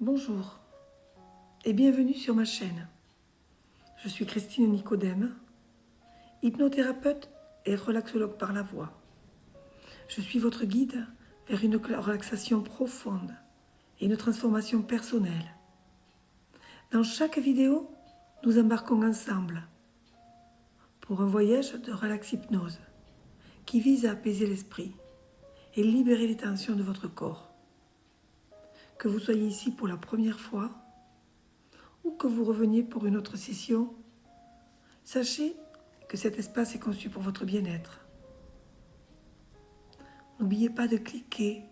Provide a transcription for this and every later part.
Bonjour et bienvenue sur ma chaîne. Je suis Christine Nicodème, hypnothérapeute et relaxologue par la voix. Je suis votre guide vers une relaxation profonde et une transformation personnelle. Dans chaque vidéo, nous embarquons ensemble pour un voyage de relax-hypnose qui vise à apaiser l'esprit et libérer les tensions de votre corps. Que vous soyez ici pour la première fois ou que vous reveniez pour une autre session, sachez que cet espace est conçu pour votre bien-être. N'oubliez pas de cliquer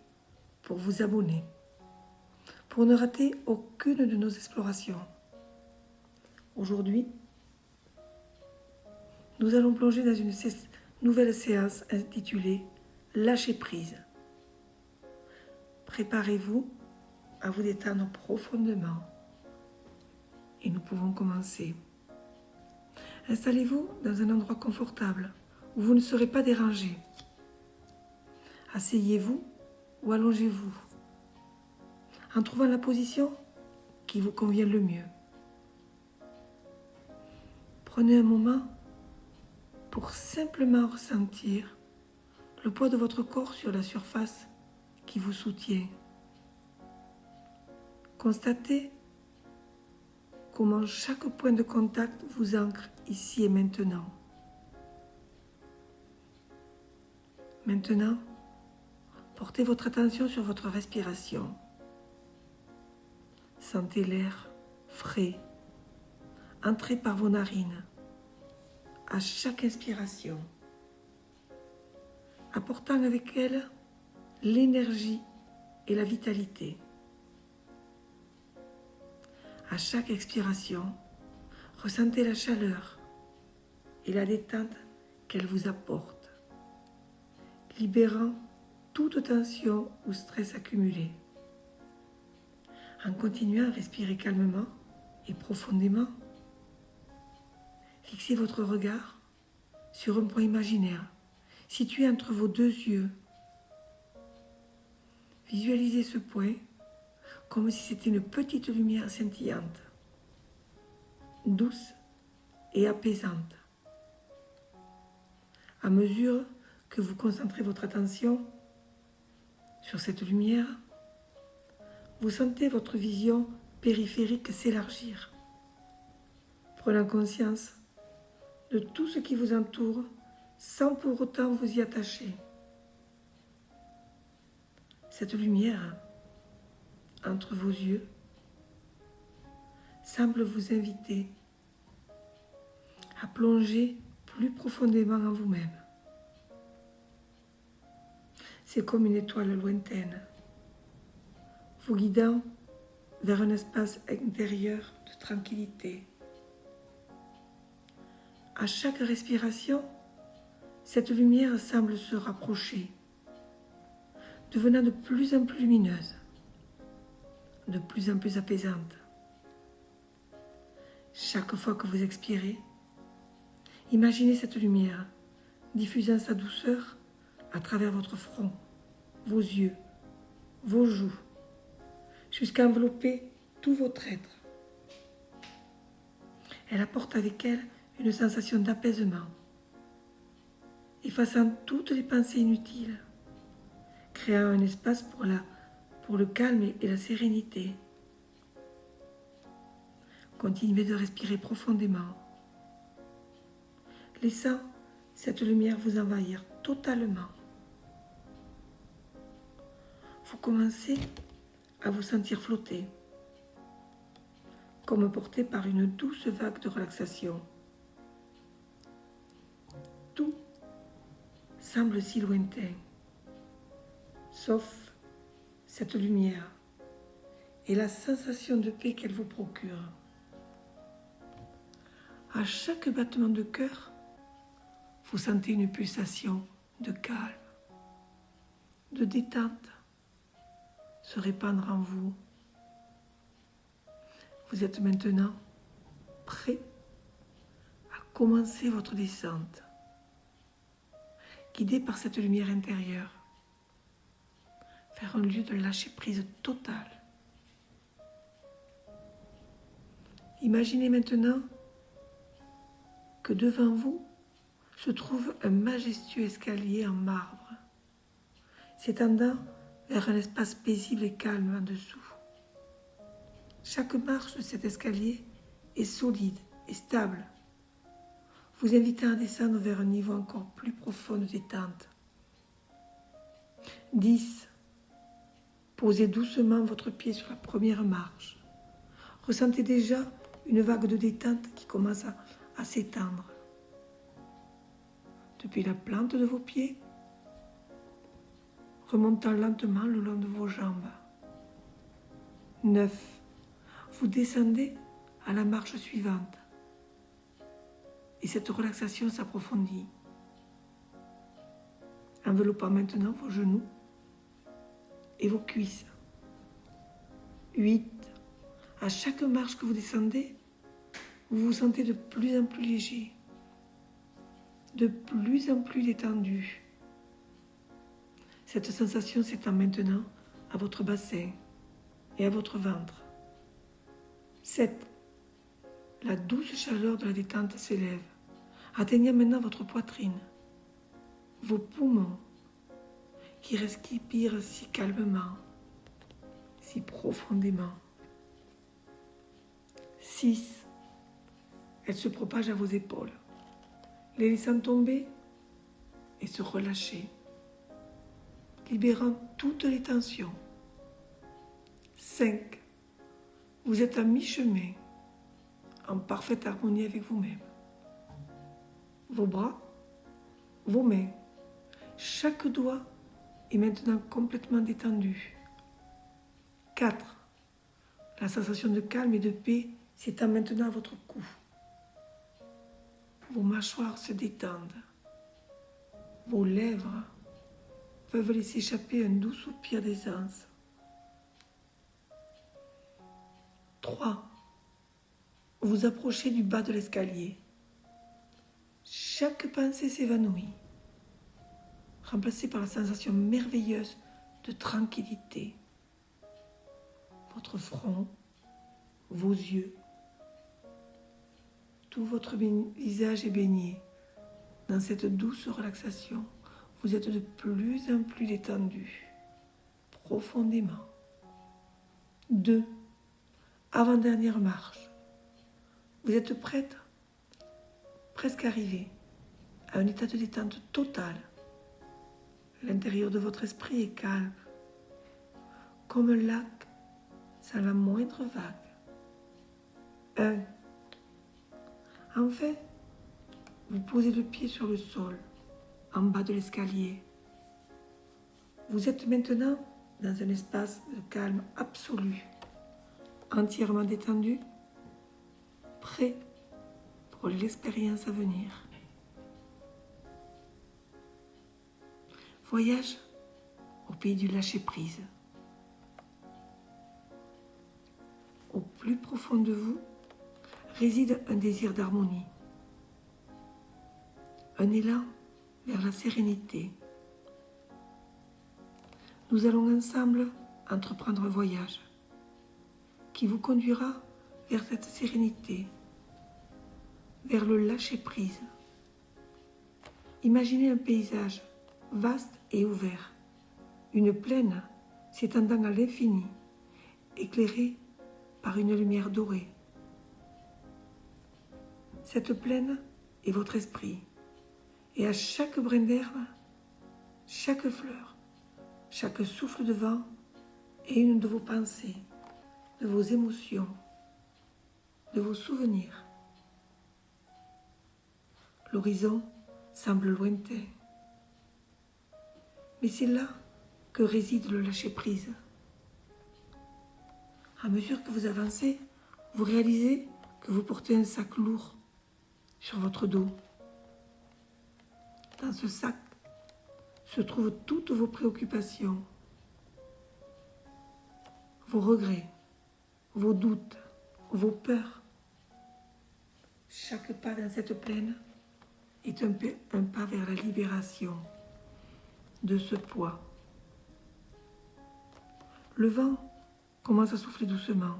pour vous abonner, pour ne rater aucune de nos explorations. Aujourd'hui, nous allons plonger dans une nouvelle séance intitulée « Lâcher prise ». Préparez-vous à vous détendre profondément et nous pouvons commencer. Installez-vous dans un endroit confortable où vous ne serez pas dérangé. Asseyez-vous ou allongez-vous en trouvant la position qui vous convient le mieux. Prenez un moment pour simplement ressentir le poids de votre corps sur la surface qui vous soutient. Constatez comment chaque point de contact vous ancre ici et maintenant. Maintenant, portez votre attention sur votre respiration. Sentez l'air frais entrer par vos narines à chaque inspiration, apportant avec elle l'énergie et la vitalité. À chaque expiration, ressentez la chaleur et la détente qu'elle vous apporte, libérant toute tension ou stress accumulé. En continuant à respirer calmement et profondément, fixez votre regard sur un point imaginaire situé entre vos deux yeux. Visualisez ce point comme si c'était une petite lumière scintillante, douce et apaisante. À mesure que vous concentrez votre attention sur cette lumière, vous sentez votre vision périphérique s'élargir, prenant conscience de tout ce qui vous entoure sans pour autant vous y attacher. Cette lumière entre vos yeux semble vous inviter à plonger plus profondément en vous-même. C'est comme une étoile lointaine, vous guidant vers un espace intérieur de tranquillité. À chaque respiration, cette lumière semble se rapprocher, devenant de plus en plus lumineuse, de plus en plus apaisante. Chaque fois que vous expirez, imaginez cette lumière diffusant sa douceur à travers votre front, vos yeux, vos joues, jusqu'à envelopper tout votre être. Elle apporte avec elle une sensation d'apaisement, effaçant toutes les pensées inutiles, créant un espace pour le calme et la sérénité. Continuez de respirer profondément, laissant cette lumière vous envahir totalement. Vous commencez à vous sentir flotter, comme porté par une douce vague de relaxation. Tout semble si lointain, sauf cette lumière et la sensation de paix qu'elle vous procure. À chaque battement de cœur, vous sentez une pulsation de calme, de détente se répandre en vous. Vous êtes maintenant prêt à commencer votre descente, guidé par cette lumière intérieure, vers un lieu de lâcher prise totale, Imaginez maintenant que devant vous se trouve un majestueux escalier en marbre, s'étendant vers un espace paisible et calme en dessous. Chaque marche de cet escalier est solide et stable, vous invitant à descendre vers un niveau encore plus profond de détente. 10. Posez doucement votre pied sur la première marche. Ressentez déjà une vague de détente qui commence à s'étendre. Depuis la plante de vos pieds, remontant lentement le long de vos jambes. 9. Vous descendez à la marche suivante. Et cette relaxation s'approfondit, enveloppant maintenant vos genoux et vos cuisses. 8. À chaque marche que vous descendez, vous vous sentez de plus en plus léger, de plus en plus détendu. Cette sensation s'étend maintenant à votre bassin et à votre ventre. 7. La douce chaleur de la détente s'élève, atteignant maintenant votre poitrine, vos poumons, qui respirent si calmement, si profondément. 6. Elle se propage à vos épaules, les laissant tomber et se relâcher, libérant toutes les tensions. 5. Vous êtes à mi-chemin, en parfaite harmonie avec vous-même. Vos bras, vos mains, chaque doigt est maintenant complètement détendu. 4. La sensation de calme et de paix s'étend maintenant à votre cou. Vos mâchoires se détendent. Vos lèvres peuvent laisser échapper un doux soupir d'aisance. 3. Vous approchez du bas de l'escalier. Chaque pensée s'évanouit, remplacée par la sensation merveilleuse de tranquillité. Votre front, vos yeux, tout votre visage est baigné dans cette douce relaxation. Vous êtes de plus en plus détendu, profondément. 2. Avant-dernière marche. Vous êtes prête, presque arrivée, à un état de détente totale. L'intérieur de votre esprit est calme, comme un lac sans la moindre vague. 1. Enfin, vous posez le pied sur le sol, en bas de l'escalier. Vous êtes maintenant dans un espace de calme absolu, entièrement détendu, prêt pour l'expérience à venir. Voyage au pays du lâcher-prise. Au plus profond de vous réside un désir d'harmonie, un élan vers la sérénité. Nous allons ensemble entreprendre un voyage qui vous conduira vers cette sérénité, vers le lâcher-prise. Imaginez un paysage vaste et ouvert, une plaine s'étendant à l'infini, éclairée par une lumière dorée. Cette plaine est votre esprit, et à chaque brin d'herbe, chaque fleur, chaque souffle de vent est une de vos pensées, de vos émotions, de vos souvenirs. L'horizon semble lointain, mais c'est là que réside le lâcher-prise. À mesure que vous avancez, vous réalisez que vous portez un sac lourd sur votre dos. Dans ce sac se trouvent toutes vos préoccupations, vos regrets, vos doutes, vos peurs. Chaque pas dans cette plaine est un pas vers la libération de ce poids. Le vent commence à souffler doucement.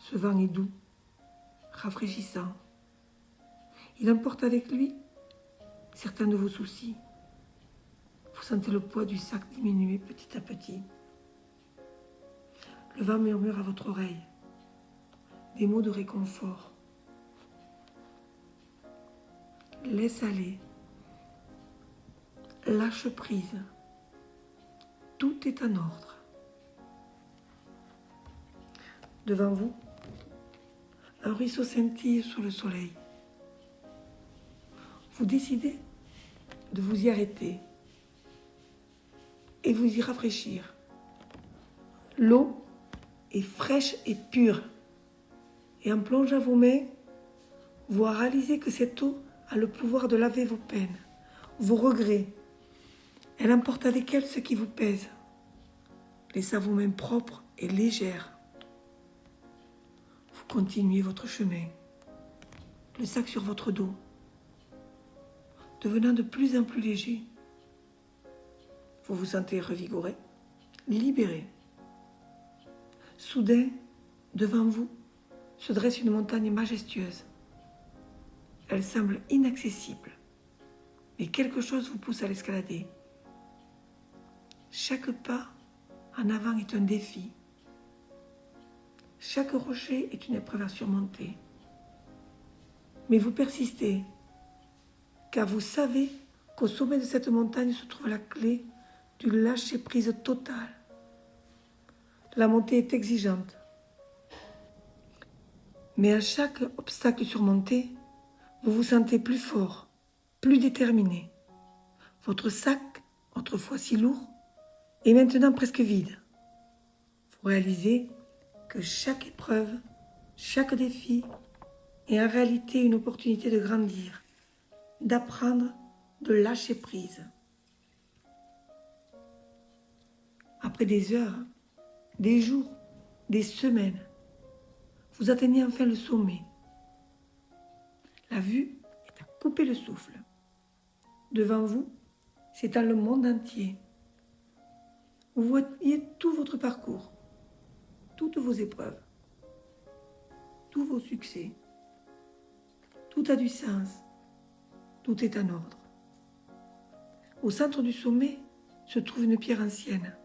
Ce vent est doux, rafraîchissant. Il emporte avec lui certains de vos soucis. Vous sentez le poids du sac diminuer petit à petit. Le vent murmure à votre oreille des mots de réconfort. Laisse aller. Lâche prise. Tout est en ordre. Devant vous, un ruisseau scintille sous le soleil. Vous décidez de vous y arrêter et vous y rafraîchir. L'eau est fraîche et pure. Et en plongeant vos mains, vous réalisez que cette eau a le pouvoir de laver vos peines, vos regrets. Elle emporte avec elle ce qui vous pèse, laissant vos mains propres et légères. Vous continuez votre chemin, le sac sur votre dos, devenant de plus en plus léger. Vous vous sentez revigoré, libéré. Soudain, devant vous, se dresse une montagne majestueuse. Elle semble inaccessible, mais quelque chose vous pousse à l'escalader. Chaque pas en avant est un défi. Chaque rocher est une épreuve à surmonter. Mais vous persistez, car vous savez qu'au sommet de cette montagne se trouve la clé du lâcher-prise total. La montée est exigeante. Mais à chaque obstacle surmonté, vous vous sentez plus fort, plus déterminé. Votre sac, autrefois si lourd, est maintenant presque vide. Vous réalisez que chaque épreuve, chaque défi est en réalité une opportunité de grandir, d'apprendre, de lâcher prise. Après des heures, des jours, des semaines, vous atteignez enfin le sommet. La vue est à couper le souffle. Devant vous, s'étend le monde entier. Vous voyez tout votre parcours, toutes vos épreuves, tous vos succès. Tout a du sens, tout est en ordre. Au centre du sommet se trouve une pierre ancienne,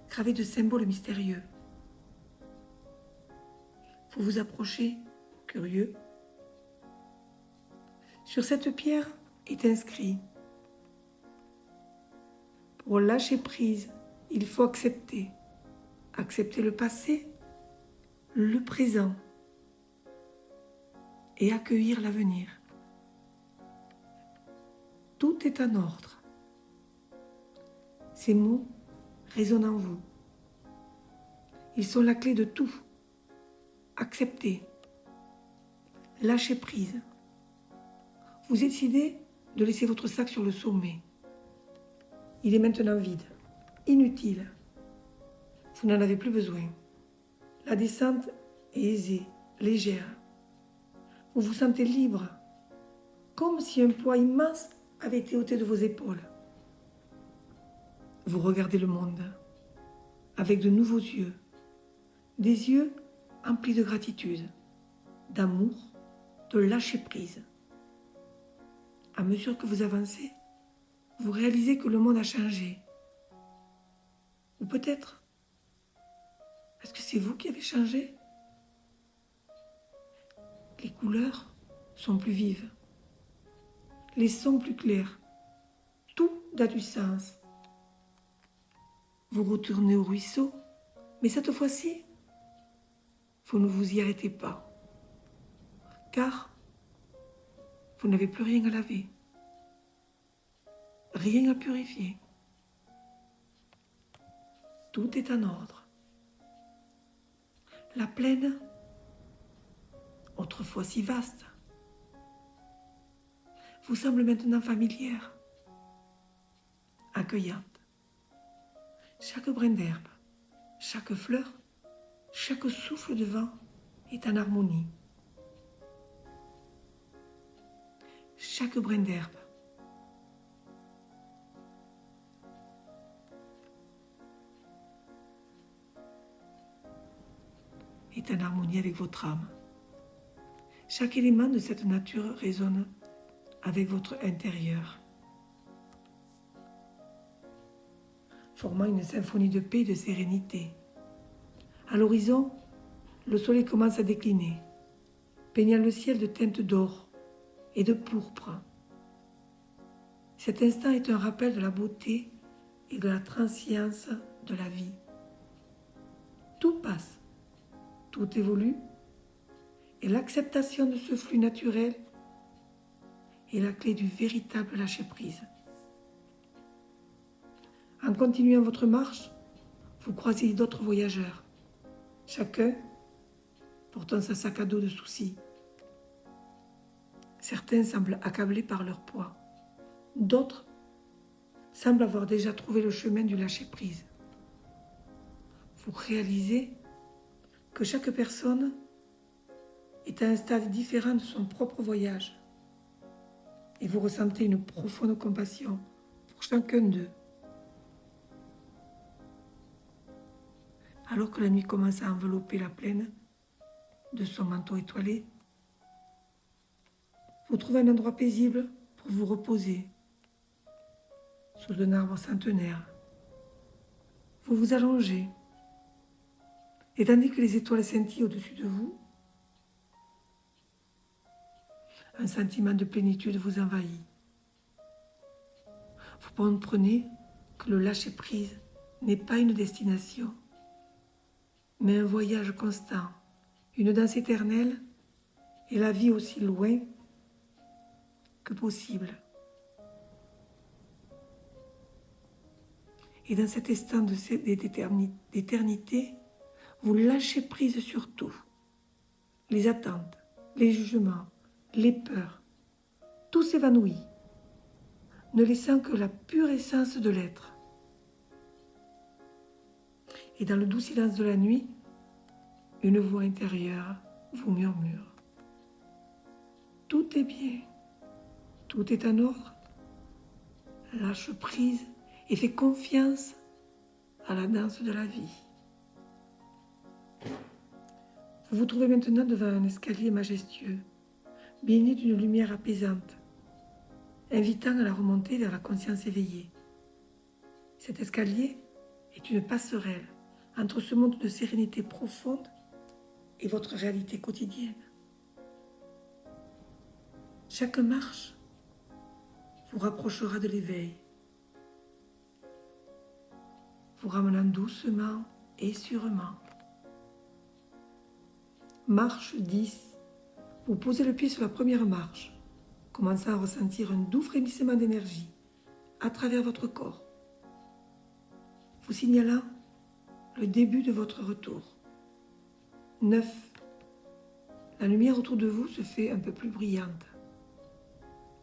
gravée de symboles mystérieux. Vous vous approchez, curieux. Sur cette pierre est inscrit: pour lâcher prise, il faut accepter. Accepter le passé, le présent et accueillir l'avenir. Tout est en ordre. Ces mots résonnent en vous. Ils sont la clé de tout. Accepter, lâcher prise. Vous décidez de laisser votre sac sur le sommet. Il est maintenant vide, inutile. Vous n'en avez plus besoin. La descente est aisée, légère. Vous vous sentez libre, comme si un poids immense avait été ôté de vos épaules. Vous regardez le monde avec de nouveaux yeux, des yeux emplis de gratitude, d'amour, de lâcher prise. À mesure que vous avancez, vous réalisez que le monde a changé. Ou peut-être, est-ce que c'est vous qui avez changé? Les couleurs sont plus vives, les sons plus clairs, tout a du sens. Vous retournez au ruisseau, mais cette fois-ci, vous ne vous y arrêtez pas, car vous n'avez plus rien à laver, rien à purifier. Tout est en ordre. La plaine, autrefois si vaste, vous semble maintenant familière, accueillante. Chaque brin d'herbe, chaque fleur, chaque souffle de vent est en harmonie. Chaque brin d'herbe, est en harmonie avec votre âme. Chaque élément de cette nature résonne avec votre intérieur, formant une symphonie de paix et de sérénité. À l'horizon, le soleil commence à décliner, peignant le ciel de teintes d'or et de pourpre. Cet instant est un rappel de la beauté et de la transience de la vie. Tout passe, tout évolue, et l'acceptation de ce flux naturel est la clé du véritable lâcher-prise. En continuant votre marche, vous croisez d'autres voyageurs, chacun portant sa sac à dos de soucis. Certains semblent accablés par leur poids, d'autres semblent avoir déjà trouvé le chemin du lâcher-prise. Vous réalisez que chaque personne est à un stade différent de son propre voyage et vous ressentez une profonde compassion pour chacun d'eux. Alors que la nuit commence à envelopper la plaine de son manteau étoilé, vous trouvez un endroit paisible pour vous reposer sous un arbre centenaire. Vous vous allongez et tandis que les étoiles scintillent au-dessus de vous, un sentiment de plénitude vous envahit. Vous comprenez que le lâcher-prise n'est pas une destination, mais un voyage constant, une danse éternelle et la vie aussi loin que possible. Et dans cet instant d'éternité, vous lâchez prise sur tout. Les attentes, les jugements, les peurs, tout s'évanouit, ne laissant que la pure essence de l'être. Et dans le doux silence de la nuit, une voix intérieure vous murmure. Tout est bien, tout est en ordre. Lâche prise et fais confiance à la danse de la vie. Vous vous trouvez maintenant devant un escalier majestueux, baigné d'une lumière apaisante, invitant à la remontée vers la conscience éveillée. Cet escalier est une passerelle entre ce monde de sérénité profonde et votre réalité quotidienne. Chaque marche vous rapprochera de l'éveil, vous ramenant doucement et sûrement. Marche 10. Vous posez le pied sur la première marche, commençant à ressentir un doux frémissement d'énergie à travers votre corps, vous signalant le début de votre retour. 9. La lumière autour de vous se fait un peu plus brillante.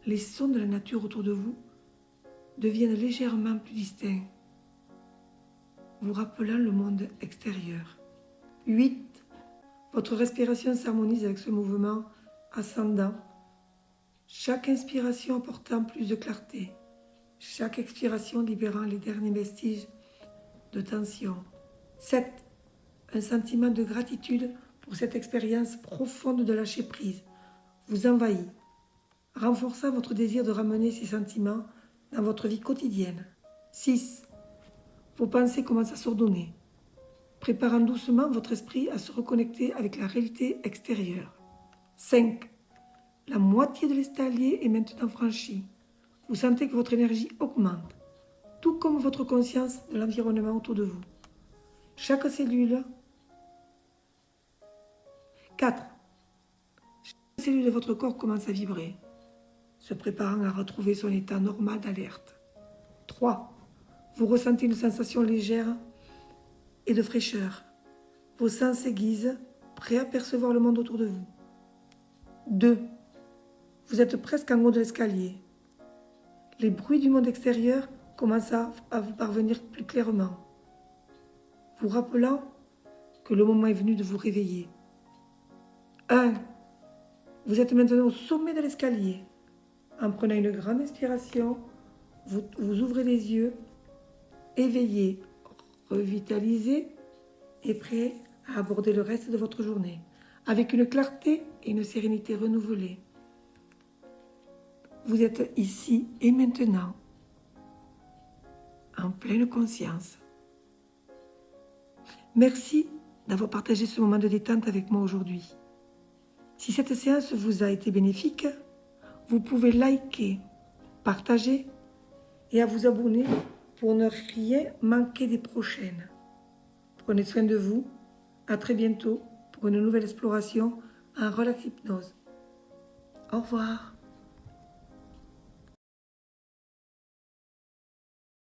Les sons de la nature autour de vous deviennent légèrement plus distincts, vous rappelant le monde extérieur. 8. Votre respiration s'harmonise avec ce mouvement ascendant, chaque inspiration apportant plus de clarté, chaque expiration libérant les derniers vestiges de tension. 7. Un sentiment de gratitude pour cette expérience profonde de lâcher prise vous envahit, renforçant votre désir de ramener ces sentiments dans votre vie quotidienne. 6. Vos pensées commencent à s'ordonner, préparant doucement votre esprit à se reconnecter avec la réalité extérieure. 5. La moitié de l'escalier est maintenant franchie. Vous sentez que votre énergie augmente, tout comme votre conscience de l'environnement autour de vous. Chaque cellule. 4. Chaque cellule de votre corps commence à vibrer, se préparant à retrouver son état normal d'alerte. 3. Vous ressentez une sensation légère et de fraîcheur. Vos sens s'aiguisent, prêts à percevoir le monde autour de vous. 2. Vous êtes presque en haut de l'escalier. Les bruits du monde extérieur commencent à vous parvenir plus clairement, vous rappelant que le moment est venu de vous réveiller. 1. Vous êtes maintenant au sommet de l'escalier. En prenant une grande inspiration, vous ouvrez les yeux, éveillé, revitalisé et prêt à aborder le reste de votre journée avec une clarté et une sérénité renouvelées. Vous êtes ici et maintenant, en pleine conscience. Merci d'avoir partagé ce moment de détente avec moi aujourd'hui. Si cette séance vous a été bénéfique, vous pouvez liker, partager et à vous abonner pour ne rien manquer des prochaines. Prenez soin de vous. À très bientôt pour une nouvelle exploration en relax hypnose. Au revoir.